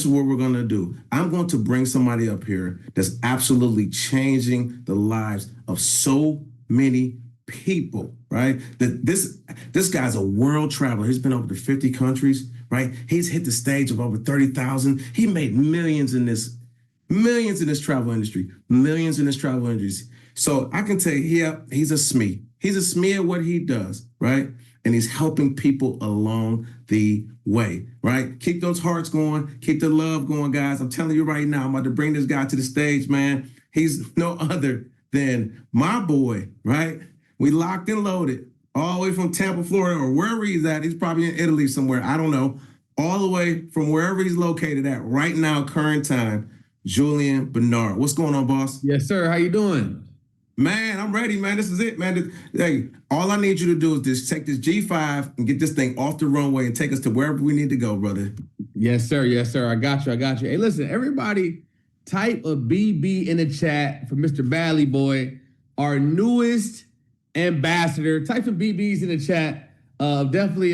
is what we're going to do. I'm going to bring somebody up here that's absolutely changing the lives of so many people, right? This guy's a world traveler. He's been over to 50 countries, right? He's hit the stage of over 30,000. He made millions in this travel industry, millions in this travel industry. So I can tell you, yeah, he's a SME. He's a SME at what he does, right? And he's helping people along the way, right? Keep those hearts going, keep the love going, guys. I'm telling you right now, I'm about to bring this guy to the stage, man. He's no other than my boy, right? We locked and loaded all the way from Tampa, Florida, or wherever he's at. He's probably in Italy somewhere. I don't know. All the way from wherever he's located at right now, current time, Julian Bernard. What's going on, boss? Yes, sir. How you doing? Man, I'm ready, man. This is it, man. Hey, all I need you to do is just take this G5 and get this thing off the runway and take us to wherever we need to go, brother. Yes, sir. Yes, sir. I got you. Hey, listen, everybody, type a BB in the chat for Mr. Badley Boy, our newest ambassador. Type some BBs in the chat. Definitely,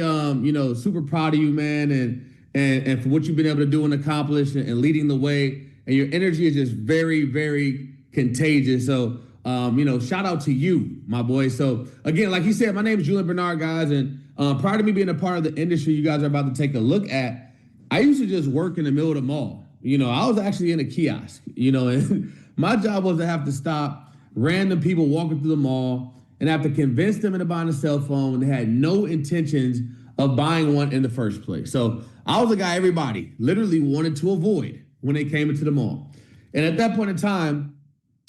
super proud of you, man, and for what you've been able to do and accomplish and leading the way. And your energy is just very, very contagious. So, shout out to you, my boy. So again, like he said, my name is Julian Bernard, guys. And prior to me being a part of the industry you guys are about to take a look at, I used to just work in the middle of the mall. I was actually in a kiosk, and my job was to have to stop random people walking through the mall and have to convince them into buying a cell phone when they had no intentions of buying one in the first place. So I was the guy everybody literally wanted to avoid when they came into the mall. And at that point in time,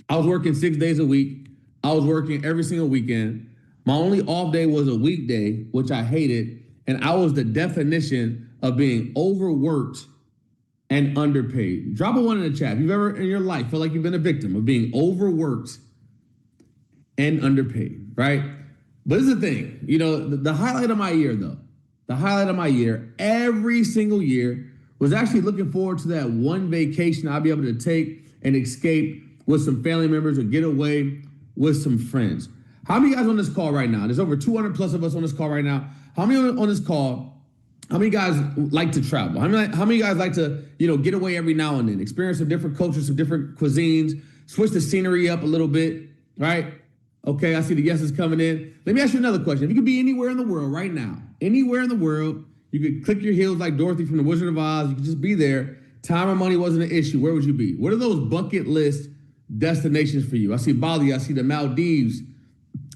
I was working 6 days a week. I was working every single weekend. My only off day was a weekday, which I hated. And I was the definition of being overworked and underpaid. Drop a 1 in the chat. If you've ever in your life felt like you've been a victim of being overworked and underpaid, right? But this is the thing, the highlight of my year, though, every single year was actually looking forward to that one vacation I'll be able to take and escape with some family members or get away with some friends. How many guys on this call right now? There's over 200 plus of us on this call right now. How many on this call, how many guys like to travel? How many guys like to, get away every now and then, experience some different cultures, some different cuisines, switch the scenery up a little bit, right? Okay, I see the yeses coming in. Let me ask you another question. If you could be anywhere in the world right now, anywhere in the world, you could click your heels like Dorothy from The Wizard of Oz, you could just be there, time or money wasn't an issue, where would you be? What are those bucket list destinations for you? I see Bali, I see the Maldives.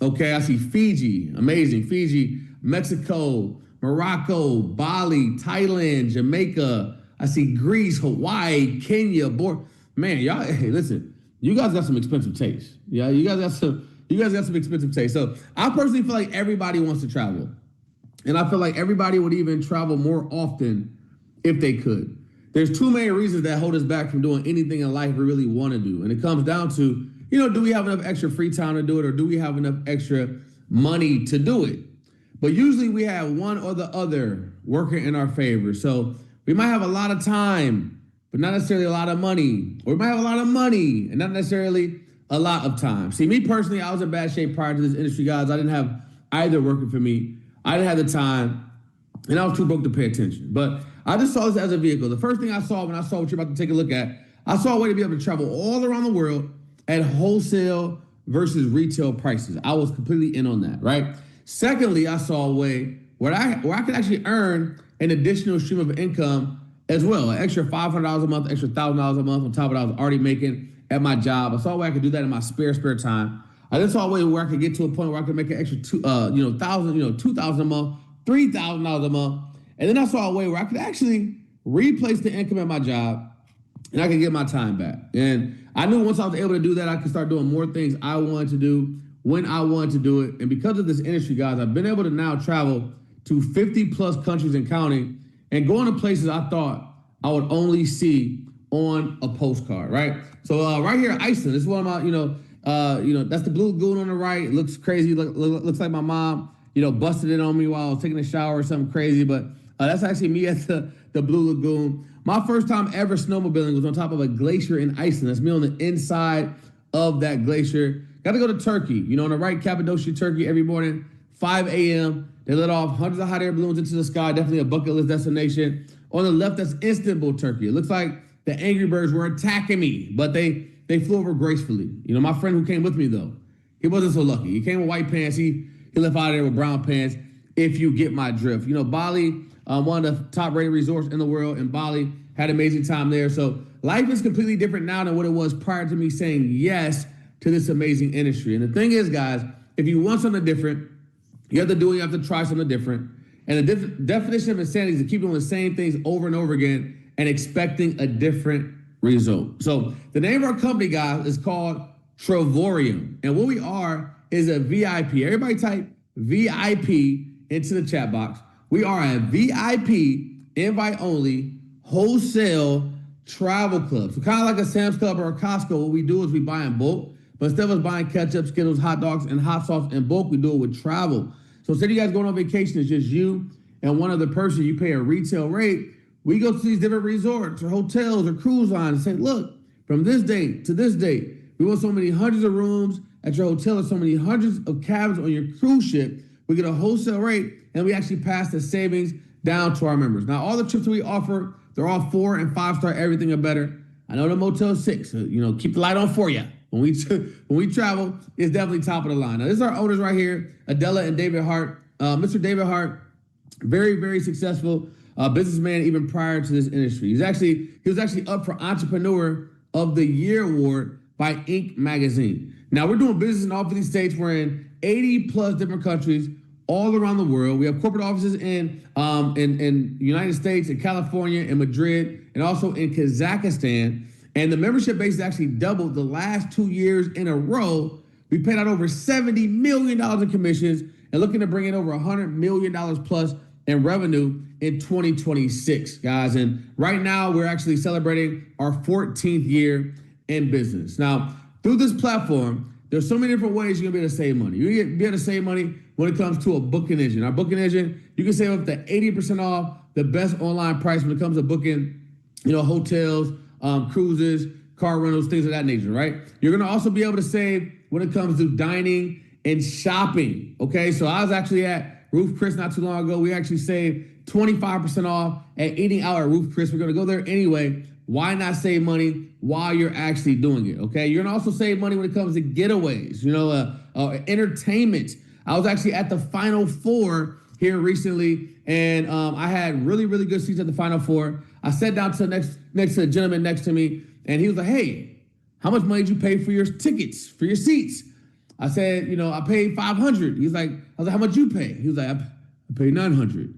Okay, I see Fiji, amazing. Fiji, Mexico, Morocco, Bali, Thailand, Jamaica. I see Greece, Hawaii, Kenya. Man, y'all, hey, listen, you guys got some expensive taste. Yeah, you guys got some expensive taste. So I personally feel like everybody wants to travel. And I feel like everybody would even travel more often if they could. There's two main reasons that hold us back from doing anything in life we really want to do. And it comes down to, do we have enough extra free time to do it, or do we have enough extra money to do it? But usually we have one or the other working in our favor. So we might have a lot of time, but not necessarily a lot of money. Or we might have a lot of money and not necessarily a lot of time. See, me personally, I was in bad shape prior to this industry, guys. I didn't have either working for me. I didn't have the time, and I was too broke to pay attention. But I just saw this as a vehicle. The first thing I saw when I saw what you're about to take a look at, I saw a way to be able to travel all around the world at wholesale versus retail prices. I was completely in on that, right? Secondly, I saw a way where I could actually earn an additional stream of income as well, an extra $500 a month, extra $1,000 a month on top of what I was already making at my job. I saw a way I could do that in my spare time. I just saw a way where I could get to a point where I could make an extra $2,000 a month, $3,000 a month. And then I saw a way where I could actually replace the income at my job and I could get my time back. And I knew once I was able to do that, I could start doing more things I wanted to do when I wanted to do it. And because of this industry, guys, I've been able to now travel to 50 plus countries and counting and going to places I thought I would only see on a postcard, right? So right here, Iceland, this is one of my, that's the Blue Lagoon on the right. It looks crazy. Looks like my mom, busted it on me while I was taking a shower or something crazy. But that's actually me at the Blue Lagoon. My first time ever snowmobiling was on top of a glacier in Iceland. That's me on the inside of that glacier. Got to go to Turkey. On the right, Cappadocia, Turkey, every morning, 5 a.m. They let off hundreds of hot air balloons into the sky. Definitely a bucket list destination. On the left, that's Istanbul, Turkey. It looks like the Angry Birds were attacking me, but they flew over gracefully. You know, my friend who came with me, though, he wasn't so lucky. He came with white pants. He left out of there with brown pants, if you get my drift. You know, Bali, one of the top-rated resorts in the world, in Bali, had an amazing time there. So life is completely different now than what it was prior to me saying yes to this amazing industry. And the thing is, guys, if you want something different, you have to do it, you have to try something different. And the definition of insanity is to keep doing the same things over and over again and expecting a different result. So the name of our company, guys, is called Trevorium. And what we are is a VIP. Everybody type VIP into the chat box. We are a VIP, invite-only, wholesale travel club. So kind of like a Sam's Club or a Costco, what we do is we buy in bulk. But instead of us buying ketchup, Skittles, hot dogs, and hot sauce in bulk, we do it with travel. So instead of you guys going on vacation, it's just you and one other person. You pay a retail rate. We go to these different resorts or hotels or cruise lines and say, look, from this date to this date, we want so many hundreds of rooms at your hotel or so many hundreds of cabins on your cruise ship. We get a wholesale rate, and we actually pass the savings down to our members. Now, all the trips that we offer, they're all 4 and 5-star, everything or better. I know the Motel 6, keep the light on for you. When we travel, it's definitely top of the line. Now, this is our owners right here, Adela and David Hart. Mr. David Hart, very, very successful businessman even prior to this industry. He was actually up for Entrepreneur of the Year award by Inc. magazine. Now, we're doing business in all 50 states. We're in 80 plus different countries all around the world. We have corporate offices in United States, in California, in Madrid, and also in Kazakhstan. And the membership base has actually doubled the last 2 years in a row. We paid out over $70 million in commissions and looking to bring in over $100 million plus in revenue in 2026, guys. And right now, we're actually celebrating our 14th year in business. Now, through this platform, there's so many different ways you're gonna be able to save money. You're gonna be able to save money when it comes to a booking engine. Our booking engine, you can save up to 80% off the best online price when it comes to booking, hotels, cruises, car rentals, things of that nature, right? You're gonna also be able to save when it comes to dining and shopping, okay? So I was actually at Ruth Chris not too long ago. We actually saved 25% off at eating out at Ruth Chris. We're gonna go there anyway. Why not save money while you're actually doing it, okay? You're gonna also save money when it comes to getaways, entertainment. I was actually at the Final Four here recently, and I had really, really good seats at the Final Four. I sat down to next to the gentleman next to me, and he was like, hey, how much money did you pay for your tickets, for your seats? I said, I paid $500. He's like, I was like, how much you pay? He was like, I paid $900.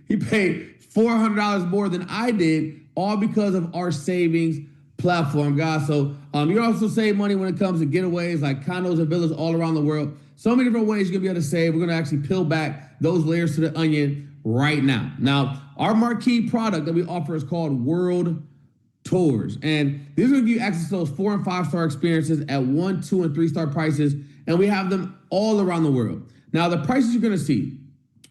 He paid $400 more than I did, all because of our savings platform, guys. So you also save money when it comes to getaways like condos and villas all around the world. So many different ways you're gonna be able to save. We're gonna actually peel back those layers to the onion right now. Now, our marquee product that we offer is called World Tours. And these are gonna give you access to those 4 and 5-star experiences at 1, 2, and 3-star prices. And we have them all around the world. Now, the prices you're gonna see,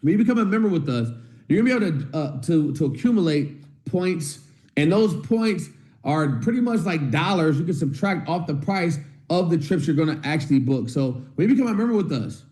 when you become a member with us, you're gonna be able to accumulate points. And those points are pretty much like dollars you can subtract off the price of the trips you're gonna actually book. So when you become a member with us,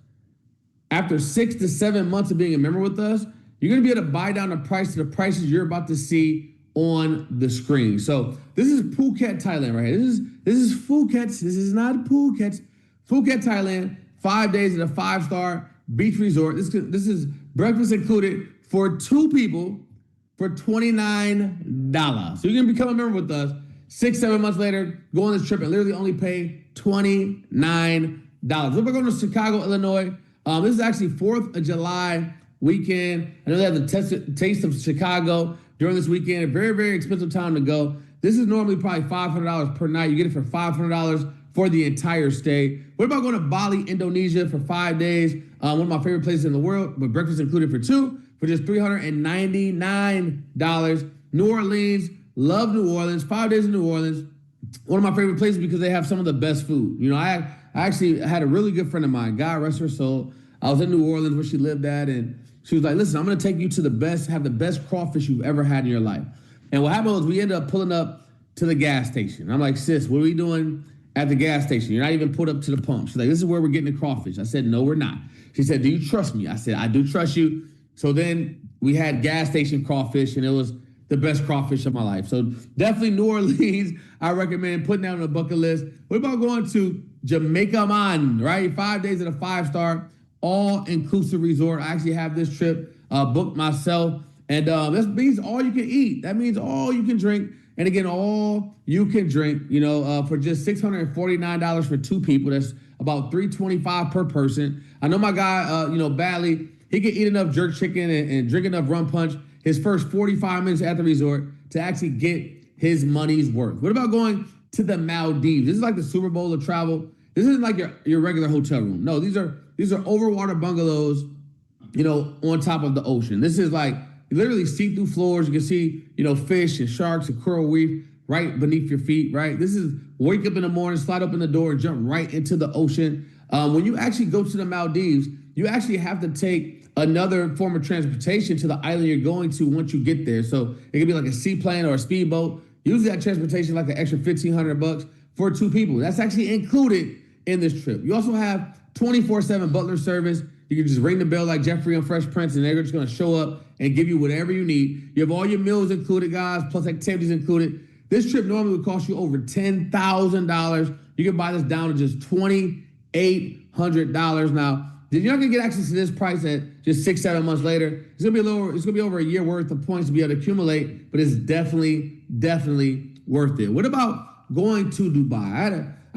after 6 to 7 months of being a member with us, you're gonna be able to buy down the price to the prices you're about to see on the screen. So this is Phuket, Thailand right here. This is Phuket. This is not Phuket. Phuket, Thailand, 5 days at a 5-star beach resort. This is breakfast included for 2 people for $29. So you're gonna become a member with us. 6, 7 months later, go on this trip and literally only pay $29. So we're going to Chicago, Illinois. This is actually 4th of July weekend. I know they have the Taste of Chicago during this weekend. A very, very expensive time to go. This is normally probably $500 per night. You get it for $500 for the entire stay. What about going to Bali, Indonesia for 5 days? One of my favorite places in the world, with breakfast included for 2 for just $399. New Orleans, love New Orleans, 5 days in New Orleans. One of my favorite places because they have some of the best food. I actually had a really good friend of mine, God rest her soul. I was in New Orleans where she lived at, and she was like, listen, I'm gonna take you to have the best crawfish you've ever had in your life. And what happened was we ended up pulling up to the gas station. I'm like, sis, what are we doing at the gas station? You're not even pulled up to the pump. She's like, this is where we're getting the crawfish. I said, no, we're not. She said, do you trust me? I said, I do trust you. So then we had gas station crawfish, and it was the best crawfish of my life. So definitely New Orleans, I recommend putting down on the bucket list. What about going to Jamaica Man, right? 5 days at a 5-star, all-inclusive resort. I actually have this trip booked myself. And that means all you can eat. That means all you can drink. And again, all you can drink, for just $649 for 2 people. That's about $325 per person. I know my guy, Badley, he can eat enough jerk chicken and drink enough rum punch his first 45 minutes at the resort to actually get his money's worth. What about going to the Maldives? This is like the Super Bowl of travel. This isn't like your regular hotel room. No, these are overwater bungalows, on top of the ocean. This is like literally see-through floors. You can see, fish and sharks and coral reef right beneath your feet, right? This is wake up in the morning, slide open the door, and jump right into the ocean. When you actually go to the Maldives, you actually have to take another form of transportation to the island you're going to once you get there. So it could be like a seaplane or a speedboat. Usually that transportation like an extra $1,500 for 2 people. That's actually included in this trip. You also have 24/7 butler service. You can just ring the bell like Jeffrey on Fresh Prince, and they're just going to show up and give you whatever you need. You have all your meals included, guys, plus activities included. This trip normally would cost you over $10,000. You can buy this down to just $2,800 now. You're not going to get access to this price at just 6-7 months later. It's going to be lower. It's going to be over a year worth of points to be able to accumulate, but it's definitely worth it. What about going to Dubai? I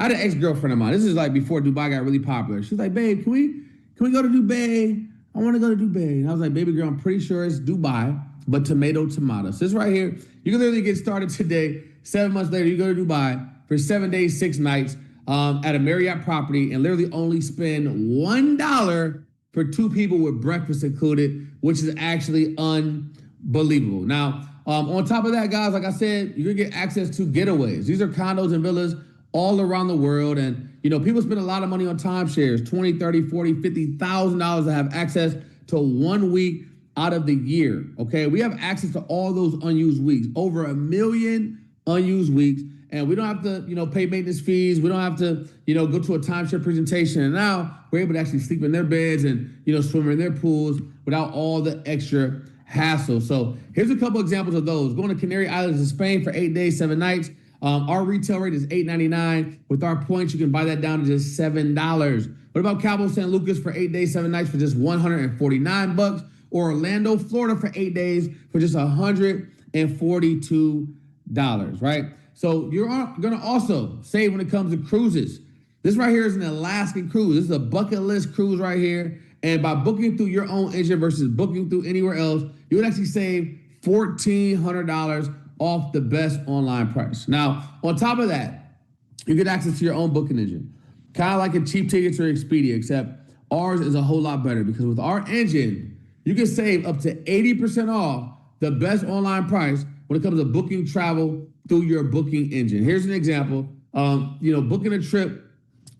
had an ex-girlfriend of mine. This is like before Dubai got really popular. She's like, babe, can we go to Dubai? I want to go to Dubai. And I was like, baby girl, I'm pretty sure it's Dubai, but tomato. So this right here, you can literally get started today. 7 months later, you go to Dubai for 7 days, 6 nights at a Marriott property and literally only spend $1 for 2 people with breakfast included, which is actually unbelievable. Now, on top of that, guys, like I said, you're gonna get access to getaways. These are condos and villas all around the world. And, people spend a lot of money on timeshares, $20, $30, $40, $50,000 to have access to 1 week out of the year. Okay. We have access to all those unused weeks, over 1 million unused weeks. And we don't have to, pay maintenance fees. We don't have to, go to a timeshare presentation. And now we're able to actually sleep in their beds and, swim in their pools without all the extra hassle. So here's a couple examples of those. Going to Canary Islands in Spain for 8 days, 7 nights. Our retail rate is $8.99. With our points, you can buy that down to just $7. What about Cabo San Lucas for 8 days, 7 nights for just $149? Or Orlando, Florida for 8 days for just $142, right? So you're going to also save when it comes to cruises. This right here is an Alaskan cruise. This is a bucket list cruise right here. And by booking through your own agent versus booking through anywhere else, you would actually save $1,400 off the best online price. Now, on top of that, you get access to your own booking engine. Kind of like a Cheap Tickets or Expedia, except ours is a whole lot better because with our engine, you can save up to 80% off the best online price when it comes to booking travel through your booking engine. Here's an example. Booking a trip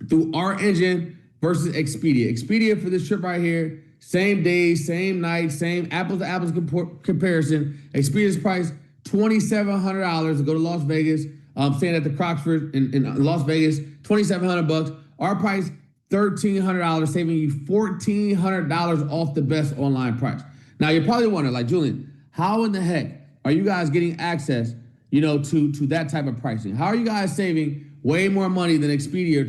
through our engine versus Expedia. Expedia for this trip right here, same days, same night, same apples to apples comparison. Expedia's price $2,700 to go to Las Vegas. Staying at the Croxford in Las Vegas, $2,700. Our price $1,300, saving you $1,400 off the best online price. Now you're probably wondering, like, Julian, how in the heck are you guys getting access, to that type of pricing? How are you guys saving way more money than Expedia or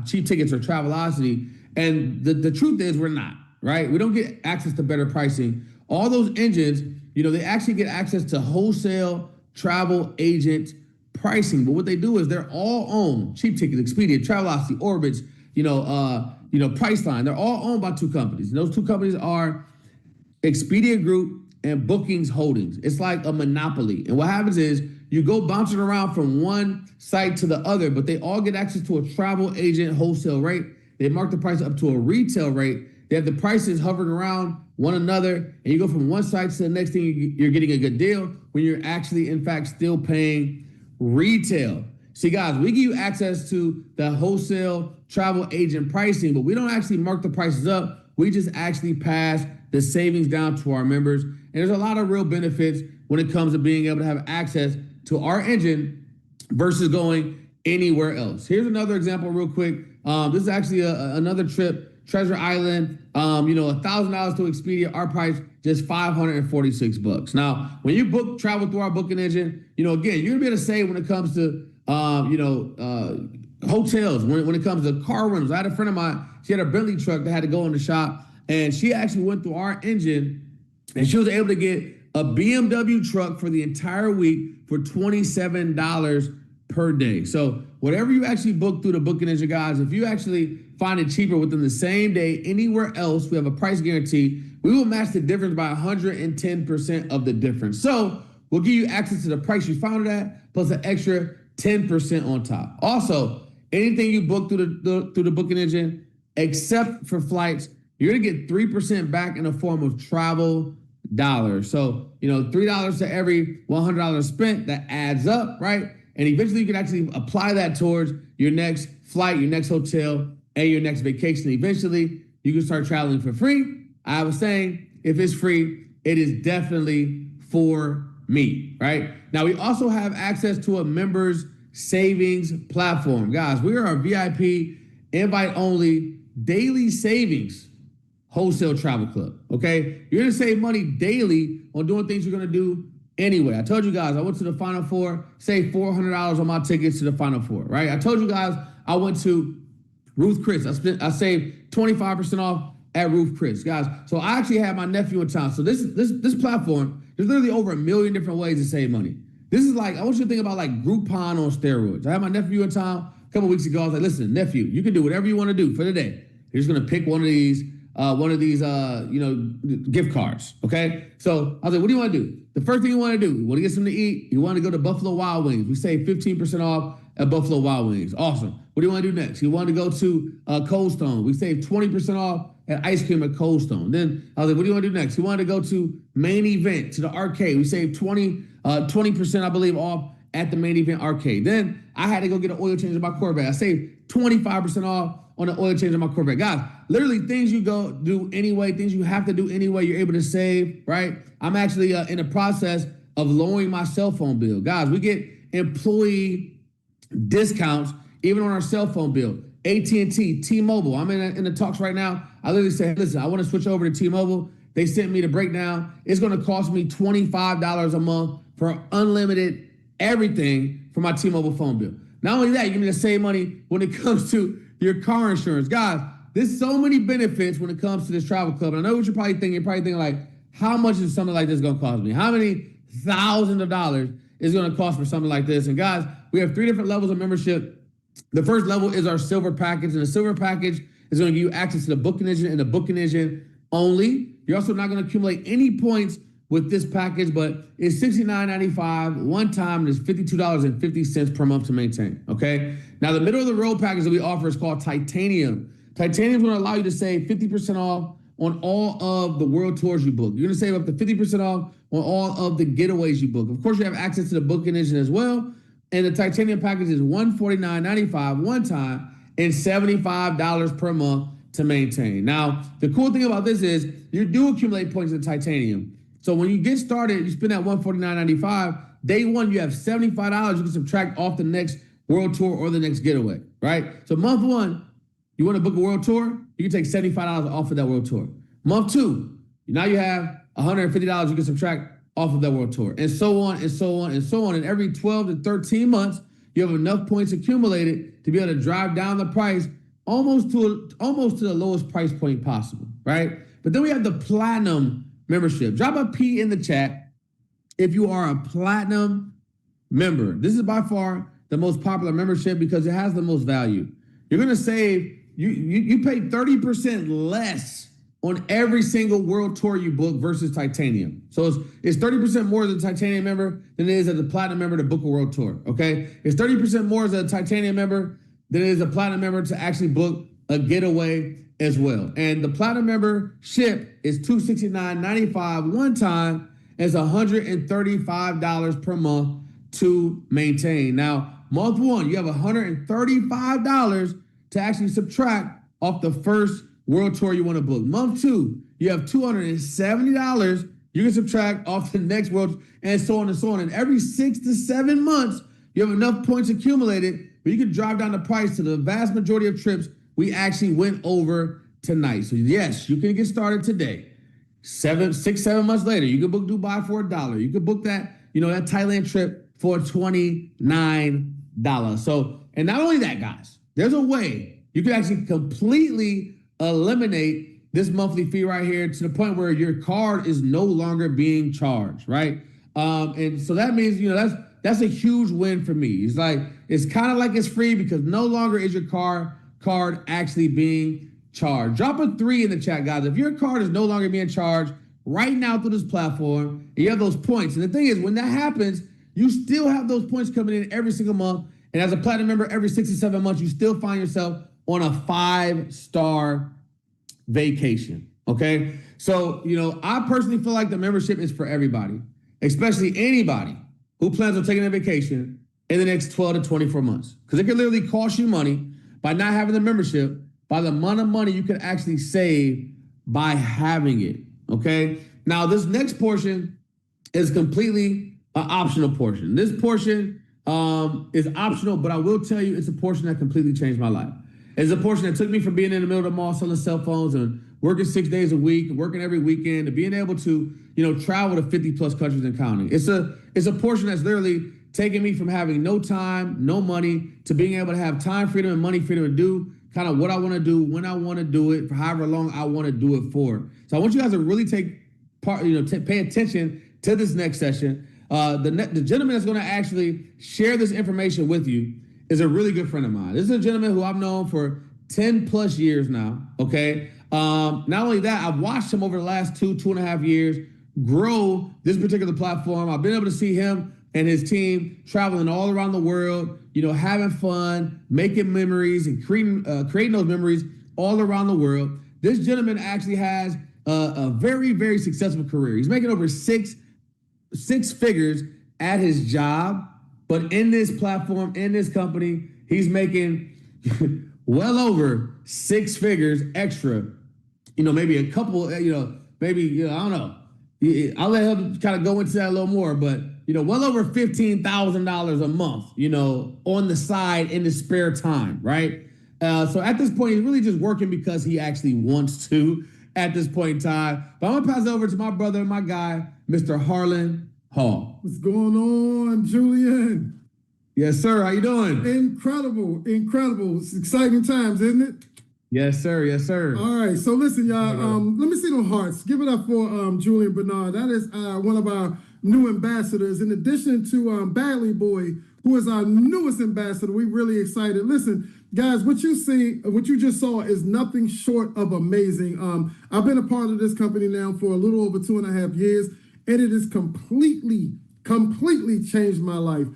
Cheap Tickets or Travelocity? And the truth is we're not, right? We don't get access to better pricing. All those engines, they actually get access to wholesale travel agent pricing. But what they do is they're all owned. Cheap Tickets, Expedia, Travelocity, Orbitz, Priceline. They're all owned by 2 companies. And those 2 companies are Expedia Group and Bookings Holdings. It's like a monopoly. And what happens is you go bouncing around from one site to the other, but they all get access to a travel agent wholesale rate. They mark the price up to a retail rate. They have the prices hovering around one another, and you go from one site to the next thing, you're getting a good deal when you're actually, in fact, still paying retail. See, guys, we give you access to the wholesale travel agent pricing, but we don't actually mark the prices up. We just actually pass the savings down to our members. And there's a lot of real benefits when it comes to being able to have access to our engine versus going anywhere else. Here's another example real quick. This is actually another trip, Treasure Island, $1,000 to Expedia. Our price just $546. Now, when you book travel through our booking engine, again, you're gonna be able to save when it comes to hotels, when it comes to car rentals. I had a friend of mine, she had a Bentley truck that had to go in the shop, and she actually went through our engine, and she was able to get a BMW truck for the entire week for $27 per day. So whatever you actually book through the booking engine, guys, if you actually find it cheaper within the same day anywhere else, we have a price guarantee. We will match the difference by 110% of the difference. So we'll give you access to the price you found it at, plus an extra 10% on top. Also, anything you book through the booking engine, except for flights, you're gonna get 3% back in the form of travel dollars. So, $3 to every $100 spent, that adds up, right? And eventually you can actually apply that towards your next flight, your next hotel, and your next vacation. Eventually, you can start traveling for free. I was saying, if it's free, it is definitely for me, right? Now, we also have access to a members savings platform. Guys, we are a VIP, invite-only, daily savings wholesale travel club, okay? You're gonna save money daily on doing things you're gonna do anyway. I told you guys, I went to the Final Four, saved $400 on my tickets to the Final Four, right? I told you guys, I went to Ruth Chris. I saved 25% off at Ruth Chris, guys. So I actually had my nephew in town. So this platform, there's literally over 1 million different ways to save money. This is like, I want you to think about like Groupon on steroids. I had my nephew in town a couple weeks ago. I was like, listen, nephew, you can do whatever you want to do for the day. You're just gonna pick one of these gift cards, okay? So I was like, what do you want to do? The first thing you want to do, you want to get something to eat, you want to go to Buffalo Wild Wings. We save 15% off at Buffalo Wild Wings. Awesome. What do you want to do next? You want to go to Cold Stone. We save 20% off at ice cream at Cold Stone. Then I was like, what do you want to do next? You want to go to Main Event, to the arcade. We save 20%, I believe, off at the Main Event arcade. Then I had to go get an oil change in my Corvette. I saved 25% off on the oil change in my Corvette. Guys, literally things you go do anyway, things you have to do anyway, you're able to save, right? I'm actually in the process of lowering my cell phone bill. Guys, we get employee discounts even on our cell phone bill. AT&T, T-Mobile. I'm in the talks right now. I literally said, listen, I want to switch over to T-Mobile. They sent me the breakdown. It's going to cost me $25 a month for unlimited everything for my T-Mobile phone bill. Not only that, you're going to save money when it comes to your car insurance. Guys, there's so many benefits when it comes to this travel club. And I know what you're probably thinking. You're probably thinking like, how much is something like this going to cost me? How many thousands of dollars is going to cost for something like this? And guys, we have 3 different levels of membership. The first level is our silver package. And the silver package is going to give you access to the booking engine and the booking engine only. You're also not going to accumulate any points with this package, but it's $69.95 one time, and it's $52.50 per month to maintain, okay? Now, the middle of the road package that we offer is called Titanium. Titanium is going to allow you to save 50% off on all of the world tours you book. You're going to save up to 50% off on all of the getaways you book. Of course, you have access to the booking engine as well, and the Titanium package is $149.95 one time and $75 per month to maintain. Now, the cool thing about this is you do accumulate points in Titanium. So when you get started, you spend that $149.95. Day one, you have $75 you can subtract off the next world tour or the next getaway, right? So month one, you want to book a world tour, you can take $75 off of that world tour. Month two, now you have $150 you can subtract off of that world tour, and so on and so on and so on. And every 12 to 13 months, you have enough points accumulated to be able to drive down the price almost to the lowest price point possible, right? But then we have the platinum membership. Drop a P in the chat if you are a platinum member. This is by far the most popular membership because it has the most value. You're going to save, you pay 30% less on every single world tour you book versus Titanium. So it's 30% more as a Titanium member than it is as a platinum member to book a world tour, okay? It's 30% more as a Titanium member than it is a platinum member to actually book a getaway as well. And the platinum membership is $269.95 one time, and it's $135 per month to maintain. Now, month one, you have $135 to actually subtract off the first world tour you want to book. Month two, you have $270 you can subtract off the next world, and so on and so on. And every 6 to 7 months, you have enough points accumulated where you can drive down the price to the vast majority of trips we actually went over tonight. So yes, you can get started today. 7 months later, you can book Dubai for $1. You can book that, that Thailand trip for $29. So, and not only that, guys, there's a way you can actually completely eliminate this monthly fee right here to the point where your card is no longer being charged, right? And so that means, that's a huge win for me. It's kind of like it's free because no longer is your card actually being charged. Drop a 3 in the chat, guys. If your card is no longer being charged right now through this platform, and you have those points. And the thing is, when that happens, you still have those points coming in every single month. And as a platinum member, every 67 months, you still find yourself on a 5-star vacation. Okay. So, I personally feel like the membership is for everybody, especially anybody who plans on taking a vacation in the next 12 to 24 months. Because it can literally cost you money by not having the membership, by the amount of money you can actually save by having it. Okay. Now, this next portion is completely an optional portion. This portion is optional, but I will tell you it's a portion that completely changed my life. It's a portion that took me from being in the middle of the mall selling cell phones and working 6 days a week, working every weekend, to being able to, travel to 50 plus countries and counting. It's a portion that's literally taking me from having no time, no money, to being able to have time freedom and money freedom to do kind of what I want to do, when I want to do it, for however long I want to do it for. So I want you guys to really take part, pay attention to this next session. The gentleman that's going to actually share this information with you is a really good friend of mine. This is a gentleman who I've known for 10 plus years now. Okay. Not only that, I've watched him over the last 2.5 years grow this particular platform. I've been able to see him and his team traveling all around the world, having fun, making memories, and creating those memories all around the world. This gentleman actually has a very, very successful career. He's making over six figures at his job, but in this platform, in this company, he's making well over 6 figures extra. Maybe a couple, maybe, I don't know. I'll let him kind of go into that a little more, but, well over $15,000 a month, on the side in his spare time, right? So at this point, he's really just working because he actually wants to at this point in time. But I'm going to pass it over to my brother, my guy, Mr. Harlan Hall. What's going on, Julian? Yes, sir. How you doing? Incredible. It's exciting times, isn't it? Yes, sir. Yes, sir. All right. So listen, y'all, let me see them hearts. Give it up for Julian Bernard. That is one of our new ambassadors. In addition to Badley Boy, who is our newest ambassador, we're really excited. Listen, guys, what you just saw is nothing short of amazing. I've been a part of this company now for a little over 2.5 years, and it has completely changed my life.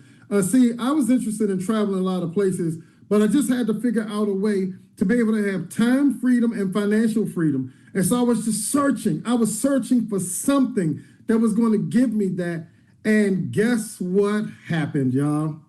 See, I was interested in traveling a lot of places, but I just had to figure out a way to be able to have time freedom and financial freedom. And so I was just searching. I was searching for something that was going to give me that. And guess what happened, y'all?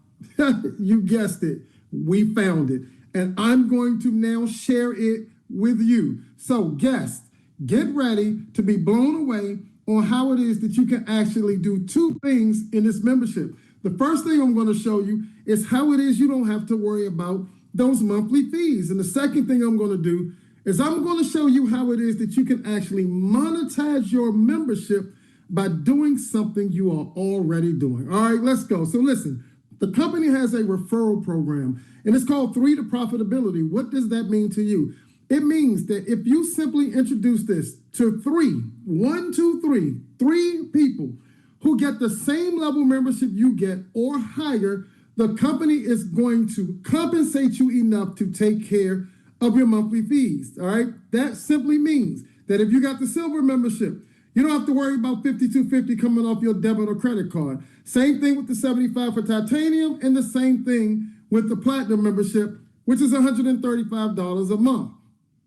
You guessed it. We found it. And I'm going to now share it with you. So guests, get ready to be blown away on how it is that you can actually do 2 things in this membership. The first thing I'm going to show you is how it is you don't have to worry about those monthly fees. And the second thing I'm going to do is I'm going to show you how it is that you can actually monetize your membership by doing something you are already doing. All right, let's go. So listen, the company has a referral program, and it's called 3 to Profitability. What does that mean to you? It means that if you simply introduce this to 3 people who get the same level membership you get or higher, the company is going to compensate you enough to take care of your monthly fees. All right. That simply means that if you got the silver membership, you don't have to worry about $52.50 coming off your debit or credit card. Same thing with the $75 for titanium, and the same thing with the platinum membership, which is $135 a month.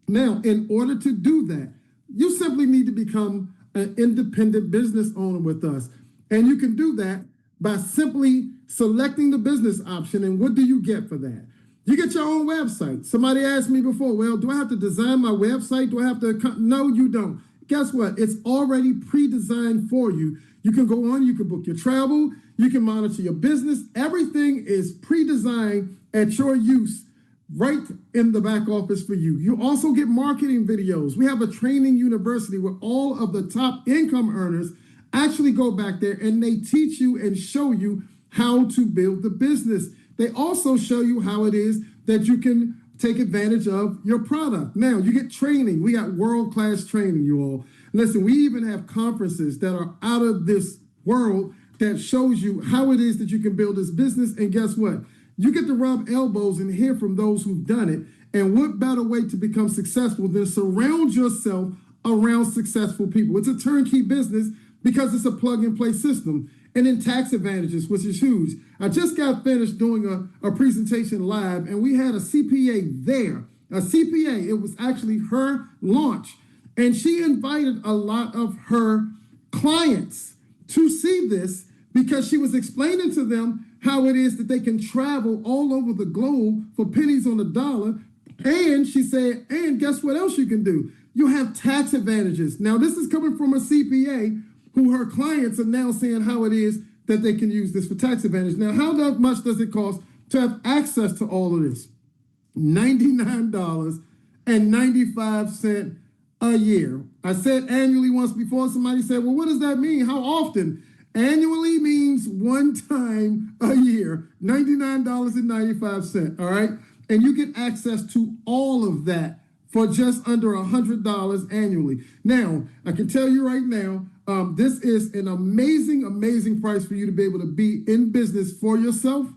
Now, in order to do that, you simply need to become an independent business owner with us. And you can do that by simply selecting the business option. And what do you get for that? You get your own website. Somebody asked me before, well, do I have to design my website? Do I have to? No, you don't. Guess what? It's already pre-designed for you. You can go on, you can book your travel, you can monitor your business. Everything is pre-designed at your use right in the back office for you. You also get marketing videos. We have a training university where all of the top income earners actually go back there and they teach you and show you how to build the business. They also show you how it is that you can take advantage of your product. Now, you get training. We got world-class training, you all. Listen, we even have conferences that are out of this world that shows you how it is that you can build this business. And guess what? You get to rub elbows and hear from those who've done it. And what better way to become successful than surround yourself around successful people? It's a turnkey business because it's a plug-and-play system. And then tax advantages, which is huge. I just got finished doing a presentation live, and we had a CPA there. A CPA, it was actually her launch. And she invited a lot of her clients to see this because she was explaining to them how it is that they can travel all over the globe for pennies on the dollar. And she said, and guess what else you can do? You have tax advantages. Now, this is coming from a CPA who her clients are now saying how it is that they can use this for tax advantage. Now, how much does it cost to have access to all of this? $99.95 a year. I said annually once before. Somebody said, well, what does that mean? How often? Annually means one time a year, $99.95, all right? And you get access to all of that for just under $100 annually. Now, I can tell you right now, this is an amazing, amazing price for you to be able to be in business for yourself,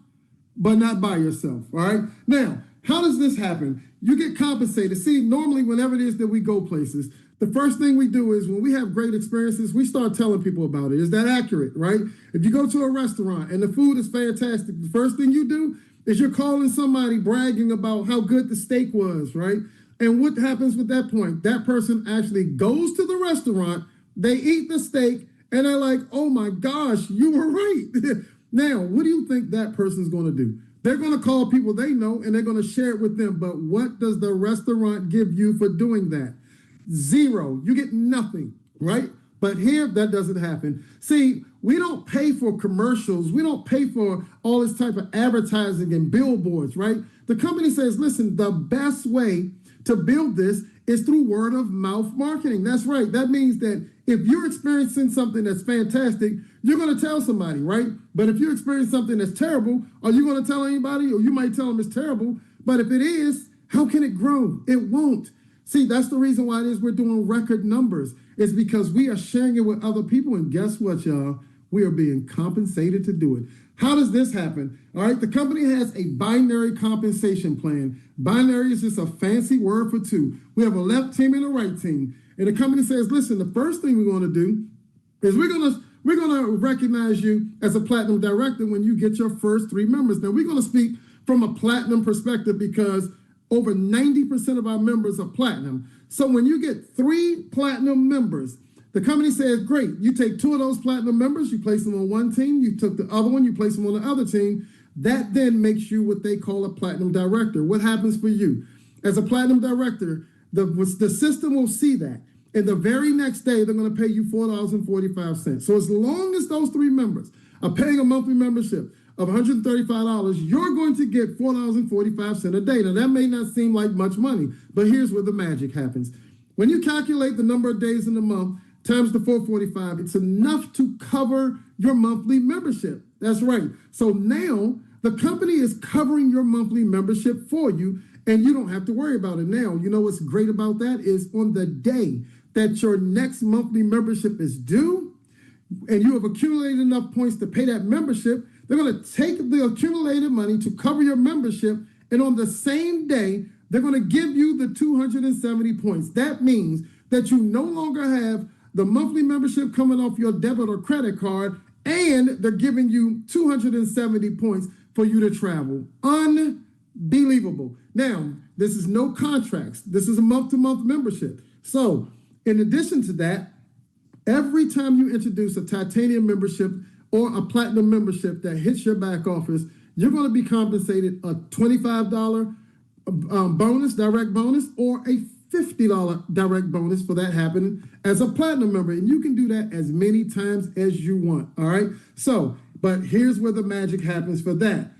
but not by yourself, all right? Now, how does this happen? You get compensated. See, normally whenever it is that we go places, the first thing we do is when we have great experiences, we start telling people about it. Is that accurate, right? If you go to a restaurant and the food is fantastic, the first thing you do is you're calling somebody bragging about how good the steak was, right? And what happens with that point? That person actually goes to the restaurant, they eat the steak, and they're like, oh my gosh, you were right. Now, what do you think that person's going to do? They're going to call people they know and they're going to share it with them. But what does the restaurant give you for doing that? Zero. You get nothing, right? But here, that doesn't happen. See, we don't pay for commercials. We don't pay for all this type of advertising and billboards, right? The company says, listen, the best way to build this is through word of mouth marketing. That's right. That means that if you're experiencing something that's fantastic, you're going to tell somebody, right? But if you experience something that's terrible, are you going to tell anybody? Or you might tell them it's terrible. But if it is, how can it grow? It won't. See, that's the reason why it is we're doing record numbers. It's because we are sharing it with other people. And guess what, y'all? We are being compensated to do it. How does this happen? All right, the company has a binary compensation plan. Binary is just a fancy word for two. We have a left team and a right team. And the company says, listen, the first thing we're going to do is we're going to recognize you as a platinum director when you get your first 3 members. Now, we're going to speak from a platinum perspective because over 90% of our members are platinum. So when you get 3 platinum members, the company says, great, you take 2 of those platinum members, you place them on one team, you took the other one, you place them on the other team. That then makes you what they call a platinum director. What happens for you? As a platinum director, the system will see that. And the very next day, they're going to pay you $4.45. So as long as those 3 members are paying a monthly membership of $135, you're going to get $4.45 a day. Now, that may not seem like much money, but here's where the magic happens. When you calculate the number of days in the month times the $4.45, it's enough to cover your monthly membership. That's right. So now the company is covering your monthly membership for you, and you don't have to worry about it. Now, you know what's great about that is on the day that your next monthly membership is due, and you have accumulated enough points to pay that membership, they're going to take the accumulated money to cover your membership, and on the same day, they're going to give you the 270 points. That means that you no longer have the monthly membership coming off your debit or credit card, and they're giving you 270 points for you to travel. Unbelievable. Now, this is no contracts. This is a month-to-month membership. So, in addition to that, every time you introduce a titanium membership or a platinum membership that hits your back office, you're going to be compensated a $25 bonus, direct bonus, or a $50 direct bonus for that happening as a platinum member. And you can do that as many times as you want. All right. So, but here's where the magic happens for that.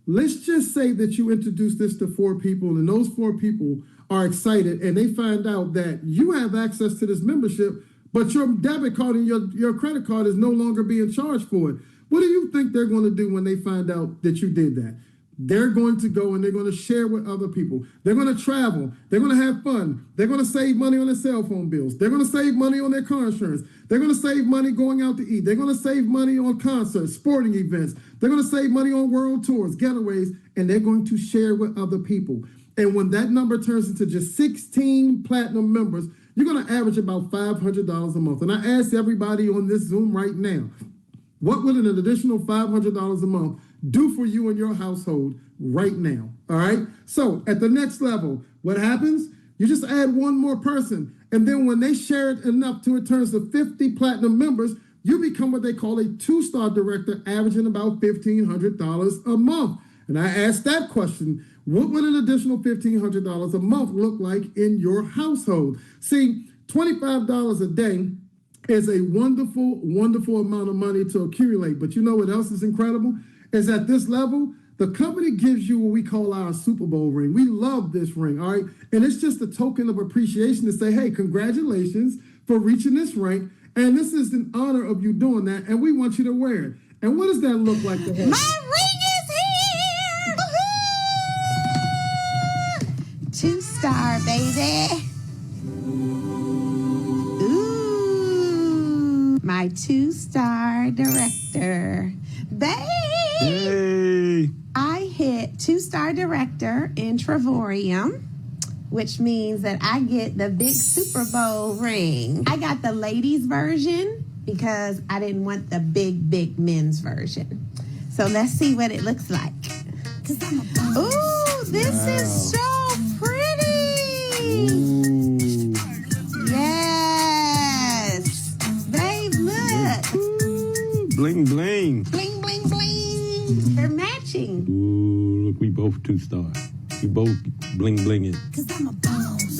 let's just say that you introduce this to 4 people, and those 4 people are excited, and they find out that you have access to this membership, but your debit card and your credit card is no longer being charged for it. What do you think they're going to do when they find out that you did that? They're going to go and they're going to share with other people. They're going to travel. They're going to have fun. They're going to save money on their cell phone bills. They're going to save money on their car insurance. They're going to save money going out to eat. They're going to save money on concerts, sporting events. They're going to save money on world tours, getaways, and they're going to share with other people. And when that number turns into just 16 platinum members, you're going to average about $500 a month. And I asked everybody on this Zoom right now, what would an additional $500 a month do for you and your household right now? All right. So at the next level, what happens? You just add one more person. And then when they share it enough to it turns to 50 platinum members, you become what they call a 2-star director, averaging about $1,500 a month. And I asked that question, what would an additional $1,500 a month look like in your household? See, $25 a day is a wonderful, wonderful amount of money to accumulate. But you know what else is incredible? Is at this level, the company gives you what we call our Super Bowl ring. We love this ring, all right? And it's just a token of appreciation to say, hey, congratulations for reaching this rank. And this is an honor of you doing that. And we want you to wear it. And what does that look like to have? My ring is here! 2-star, baby. Ooh, my 2-star director. Babe! Hey! I hit 2-star director in Travorium, which means that I get the big Super Bowl ring. I got the ladies version because I didn't want the big men's version. So let's see what it looks like. Ooh, this is so pretty. Ooh. Yes. Babe, look. Ooh, bling, bling. Bling, bling, bling. They're matching. Ooh, look, we both 2-star. We both bling, blinging. Because I'm a boss.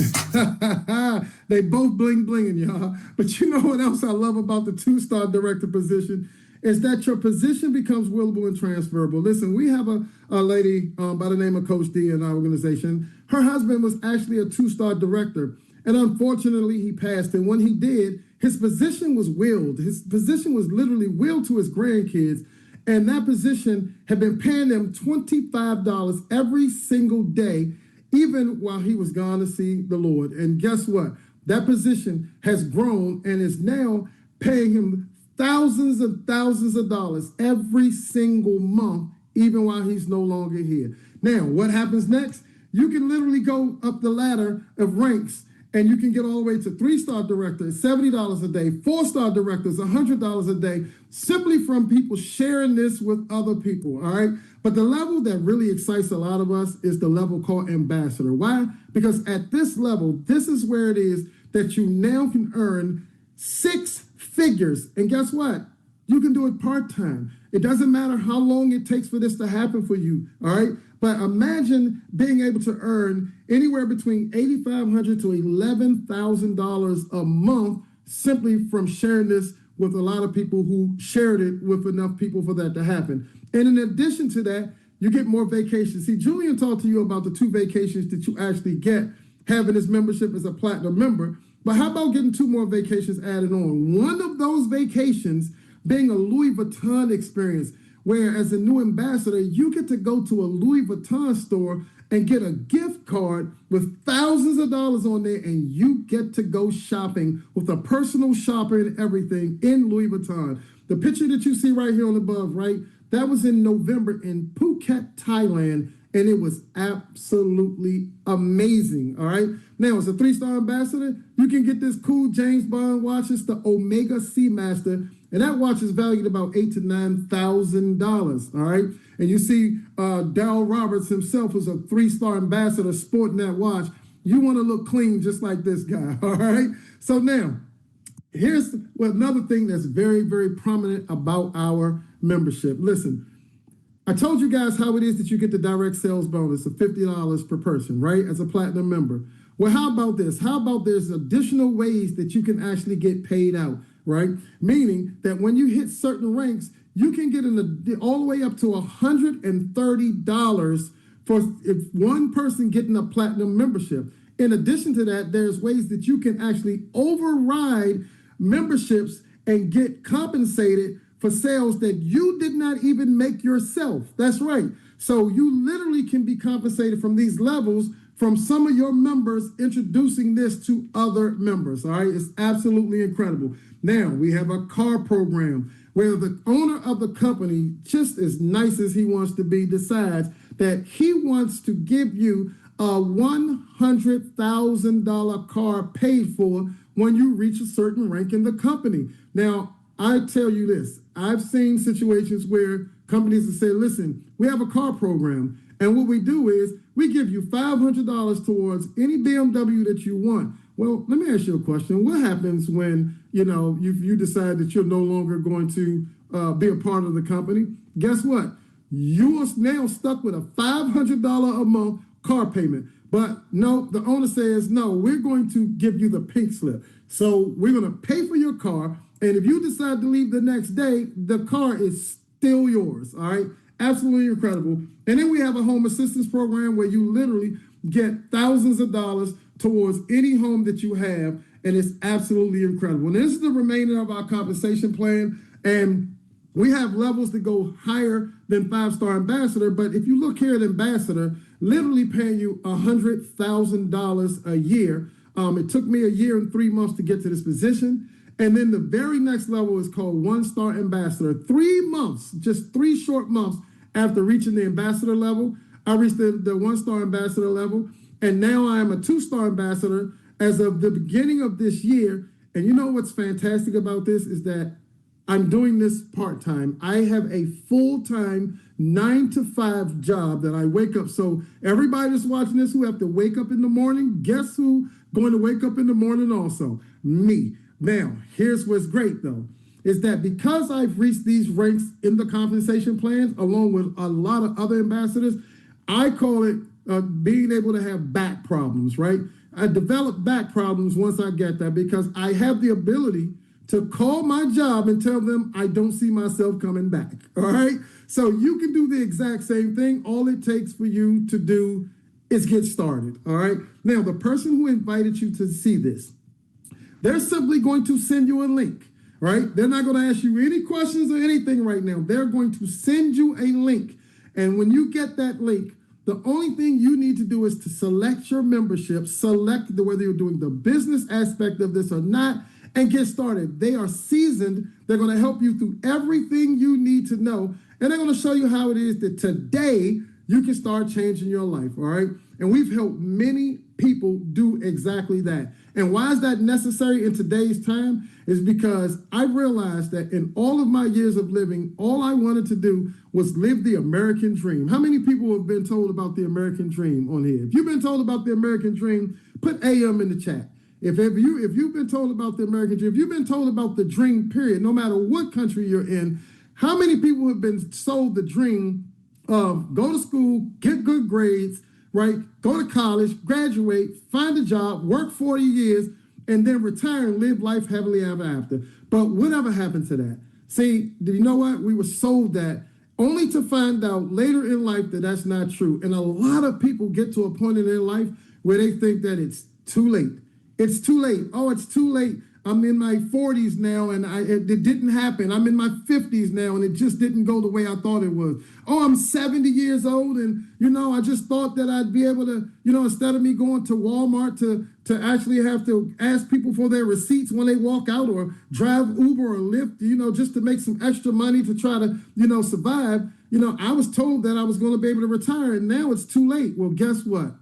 They both bling blinging, y'all. But you know what else I love about the 2-star director position is that your position becomes willable and transferable. Listen, we have a lady by the name of Coach D in our organization. Her husband was actually a 2-star director, and unfortunately he passed. And when he did, his position was willed. His position was literally willed to his grandkids, and that position had been paying them $25 every single day, even while he was gone to see the Lord. And guess what? That position has grown and is now paying him thousands and thousands of dollars every single month, even while he's no longer here. Now, what happens next? You can literally go up the ladder of ranks, and you can get all the way to 3-star directors, $70 a day, 4-star directors, $100 a day, simply from people sharing this with other people, all right? But the level that really excites a lot of us is the level called ambassador. Why? Because at this level, this is where it is that you now can earn 6 figures. And guess what? You can do it part-time. It doesn't matter how long it takes for this to happen for you, all right? But imagine being able to earn anywhere between $8,500 to $11,000 a month simply from sharing this with a lot of people who shared it with enough people for that to happen. And in addition to that, you get more vacations. See, Julian talked to you about the 2 vacations that you actually get having this membership as a platinum member. But how about getting 2 more vacations added on? One of those vacations being a Louis Vuitton experience, where as a new ambassador, you get to go to a Louis Vuitton store and get a gift card with thousands of dollars on there, and you get to go shopping with a personal shopper and everything in Louis Vuitton. The picture that you see right here on the above, right? That was in November in Phuket, Thailand, and it was absolutely amazing, all right? Now, as a 3-star ambassador, you can get this cool James Bond watch. It's the Omega Seamaster, and that watch is valued about $8,000 to $9,000, all right? And you see Daryl Roberts himself was a 3-star ambassador sporting that watch. You want to look clean just like this guy, all right? So now, here's another thing that's very, very prominent about our membership. Listen, I told you guys how it is that you get the direct sales bonus of $50 per person, right, as a platinum member. Well, how about this? How about there's additional ways that you can actually get paid out, right? Meaning that when you hit certain ranks, you can get all the way up to $130 for if one person getting a platinum membership. In addition to that, there's ways that you can actually override memberships and get compensated for sales that you did not even make yourself. That's right. So you literally can be compensated from these levels from some of your members introducing this to other members. All right. It's absolutely incredible. Now we have a car program where the owner of the company, just as nice as he wants to be, decides that he wants to give you a $100,000 car paid for when you reach a certain rank in the company. Now, I tell you this, I've seen situations where companies have said, listen, we have a car program, and what we do is we give you $500 towards any BMW that you want. Well, let me ask you a question. What happens when, you decide that you're no longer going to be a part of the company? Guess what? You are now stuck with a $500 a month car payment. But no, the owner says, no, we're going to give you the pink slip. So we're going to pay for your car. And if you decide to leave the next day, the car is still yours. All right. Absolutely incredible. And then we have a home assistance program where you literally get thousands of dollars towards any home that you have. And it's absolutely incredible. And this is the remainder of our compensation plan. And we have levels that go higher than 5-star ambassador. But if you look here at ambassador, literally paying you $100,000 a year. It took me a year and 3 months to get to this position. And then the very next level is called 1-star ambassador. 3 months, just 3 short months after reaching the ambassador level, I reached the 1-star ambassador level. And now I am a 2-star ambassador as of the beginning of this year. And you know what's fantastic about this is that I'm doing this part-time. I have a full-time 9-to-5 job that I wake up. So everybody that's watching this who have to wake up in the morning, guess who going to wake up in the morning also? Me. Now, here's what's great though, is that because I've reached these ranks in the compensation plans, along with a lot of other ambassadors, I call it being able to have back problems, right? I develop back problems once I get that because I have the ability to call my job and tell them I don't see myself coming back, all right? So you can do the exact same thing. All it takes for you to do is get started, all right? Now, the person who invited you to see this, they're simply going to send you a link, right? They're not going to ask you any questions or anything right now. They're going to send you a link. And when you get that link, the only thing you need to do is to select your membership, select whether you're doing the business aspect of this or not, and get started. They are seasoned. They're going to help you through everything you need to know. And they're going to show you how it is that today you can start changing your life, all right? And we've helped many people do exactly that. And why is that necessary in today's time? Is because I realized that in all of my years of living, all I wanted to do was live the American dream. How many people have been told about the American dream on here? If you've been told about the American dream, put AM in the chat. If you've been told about the American dream, if you've been told about the dream, period, no matter what country you're in, how many people have been sold the dream of go to school, get good grades, right? Go to college, graduate, find a job, work 40 years, and then retire and live life happily ever after. But whatever happened to that? See, do you know what? We were sold that only to find out later in life that that's not true. And a lot of people get to a point in their life where they think that it's too late. It's too late. Oh, it's too late. I'm in my 40s now and it didn't happen. I'm in my 50s now and it just didn't go the way I thought it was. Oh, I'm 70 years old and, I just thought that I'd be able to, instead of me going to Walmart to actually have to ask people for their receipts when they walk out or drive Uber or Lyft, just to make some extra money to try to, survive. I was told that I was going to be able to retire and now it's too late. Well, guess what?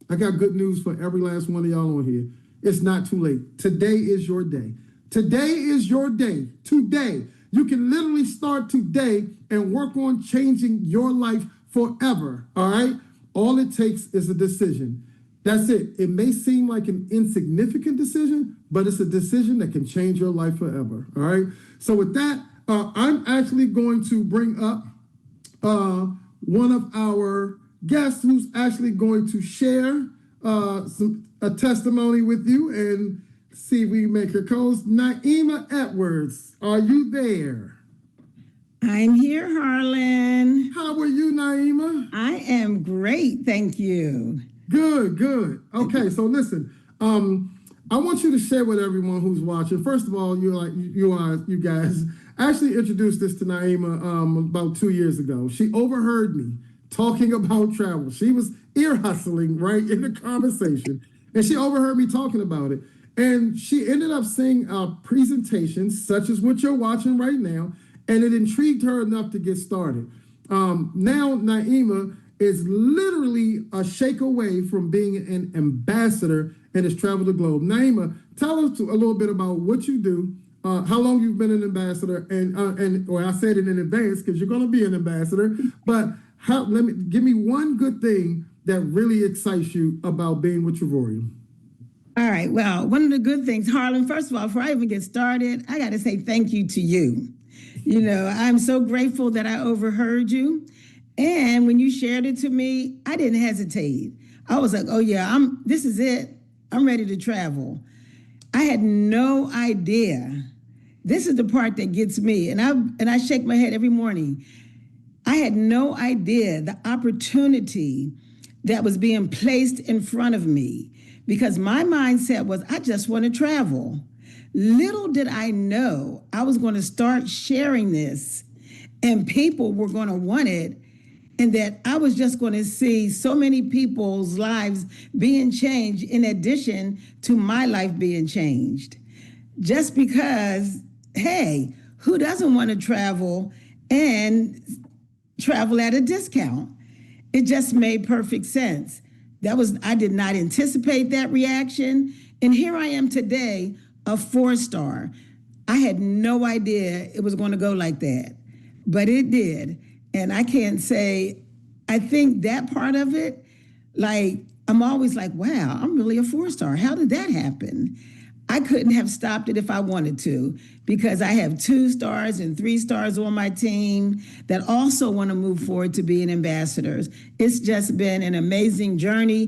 I got good news for every last one of y'all on here. It's not too late. Today is your day. Today is your day. Today. You can literally start today and work on changing your life forever. All right? All it takes is a decision. That's it. It may seem like an insignificant decision, but it's a decision that can change your life forever. All right? So with that, I'm actually going to bring up one of our guests who's actually going to share a testimony with you and see if we can make her calls. Naima Edwards, are you there? I'm here, Harlan. How are you, Naima? I am great, thank you. Good, good. Okay, so listen, I want you to share with everyone who's watching. First of all, you guys actually introduced this to Naima about 2 years ago. She overheard me talking about travel. She was ear hustling right in the conversation, and she overheard me talking about it. And she ended up seeing a presentation such as what you're watching right now, and it intrigued her enough to get started. Now Naima is literally a shake away from being an ambassador and has traveled the globe. Naima, tell us a little bit about what you do, how long you've been an ambassador, and or I said it in advance because you're going to be an ambassador. But give me one good thing that really excites you about being with Travorium. All right, well, one of the good things, Harlan, first of all, before I even get started, I got to say thank you to you. You know, I'm so grateful that I overheard you. And when you shared it to me, I didn't hesitate. I was like, oh yeah, this is it. I'm ready to travel. I had no idea. This is the part that gets me. And I shake my head every morning. I had no idea the opportunity that was being placed in front of me because my mindset was, I just want to travel. Little did I know I was going to start sharing this and people were going to want it, and that I was just going to see so many people's lives being changed in addition to my life being changed. Just because, hey, who doesn't want to travel and travel at a discount? It just made perfect sense. I did not anticipate that reaction. And here I am today, a 4-star. I had no idea it was going to go like that, but it did. And I can't say, I think that part of it, like, I'm always like, wow, I'm really a 4-star. How did that happen? I couldn't have stopped it if I wanted to, because I have 2 stars and 3 stars on my team that also want to move forward to being ambassadors. It's just been an amazing journey.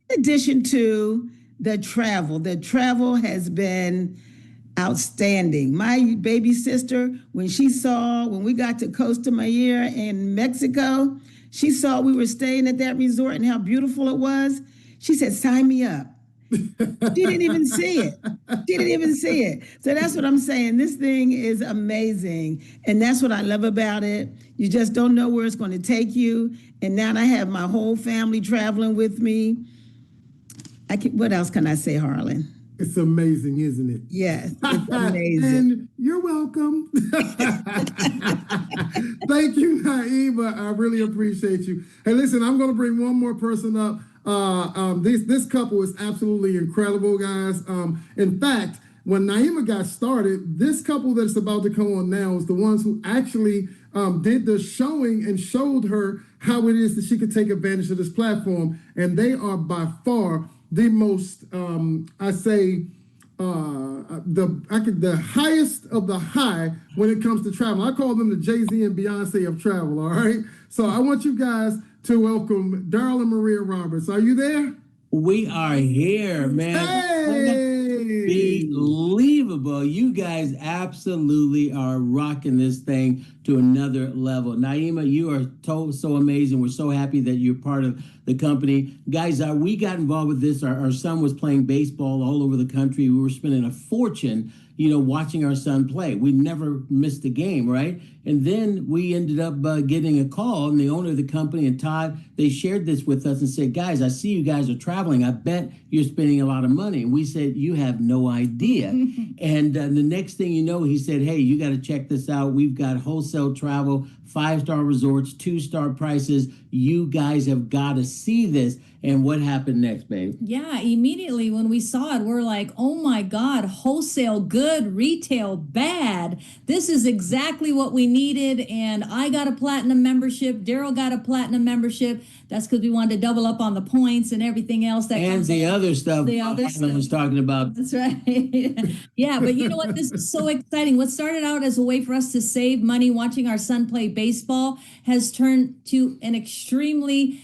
In addition to the travel has been outstanding. My baby sister, when we got to Costa Mayor in Mexico, she saw we were staying at that resort and how beautiful it was. She said, sign me up. She didn't even see it. So that's what I'm saying. This thing is amazing. And that's what I love about it. You just don't know where it's going to take you. And now I have my whole family traveling with me. What else can I say, Harlan? It's amazing, isn't it? Yes, it's amazing. And you're welcome. Thank you, Naima. I really appreciate you. Hey, listen, I'm going to bring one more person up. This couple is absolutely incredible, guys. In fact, when Naima got started, this couple that's about to come on now is the ones who actually did the showing and showed her how it is that she could take advantage of this platform. And they are by far the most, the highest of the high when it comes to travel. I call them the Jay-Z and Beyonce of travel, all right? So I want you guys to welcome Daryl and Maria Roberts. Are you there? We are here, man. Hey! Unbelievable. You guys absolutely are rocking this thing to another level. Naima, you are so amazing. We're so happy that you're part of the company. Guys, we got involved with this. Our son was playing baseball all over the country. We were spending a fortune, watching our son play. We never missed a game, right? And then we ended up getting a call, and the owner of the company and Todd, they shared this with us and said, guys, I see you guys are traveling. I bet you're spending a lot of money. And we said, you have no idea. And the next thing you know, he said, hey, you got to check this out. We've got wholesale travel, 5-star resorts, 2-star prices. You guys have got to see this. And what happened next, babe? Yeah, immediately when we saw it, we're like, oh my God, wholesale good, retail bad. This is exactly what we needed. And I got a platinum membership. Daryl got a platinum membership. That's because we wanted to double up on the points and everything else that and comes the along. other stuff The other Harlan was talking about. That's right. Yeah, but you know what? This is so exciting. What started out as a way for us to save money watching our son play baseball has turned to an extremely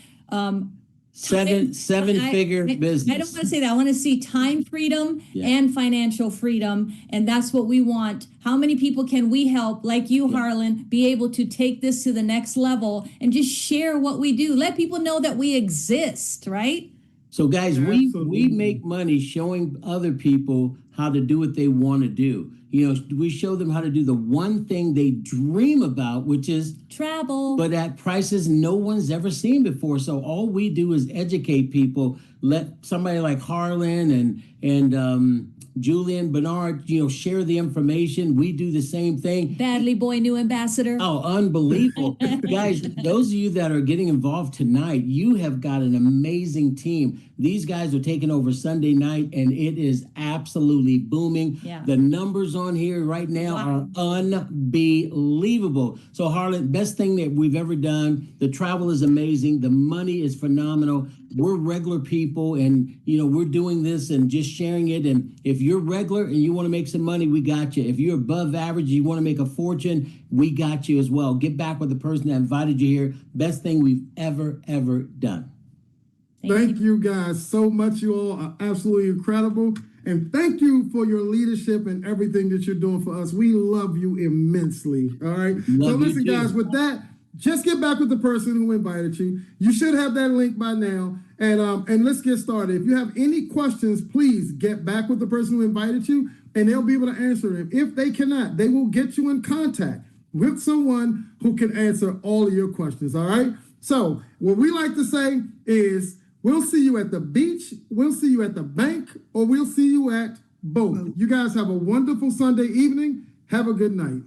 Seven-figure business. I don't want to say that. I want to see time freedom Yeah. and financial freedom. And that's what we want. How many people can we help, like you, Harlan, be able to take this to the next level and just share what we do? Let people know that we exist, right? So guys, we Absolutely. make money showing other people how to do what they want to do. You know, we show them how to do the one thing they dream about, which is Travel. but at prices no one's ever seen before. So all we do is educate people. Let somebody like Harlan and Julian Bernard, you know, share the information. We do the same thing. Badly Boy, new ambassador. Oh, unbelievable. Guys, those of you that are getting involved tonight, you have got an amazing team. These guys are taking over Sunday night, and it is absolutely booming. Yeah. The numbers on here right now are unbelievable. So, Harlan, best thing that we've ever done. The travel is amazing. The money is phenomenal. We're regular people, and, you know, we're doing this and just sharing it. And if you're regular and you want to make some money, we got you. If you're above average, you want to make a fortune, we got you as well. Get back with the person that invited you here. Best thing we've ever done. Thank you guys so much. You all are absolutely incredible. And thank you for your leadership and everything that you're doing for us. We love you immensely. All right. So Love you listen, too. guys, with that, just get back with the person who invited you. You should have that link by now. And let's get started. If you have any questions, please get back with the person who invited you, and they'll be able to answer them. If they cannot, they will get you in contact with someone who can answer all of your questions. All right. So what we like to say is, we'll see you at the beach, we'll see you at the bank, or we'll see you at both. You guys have a wonderful Sunday evening. Have a good night.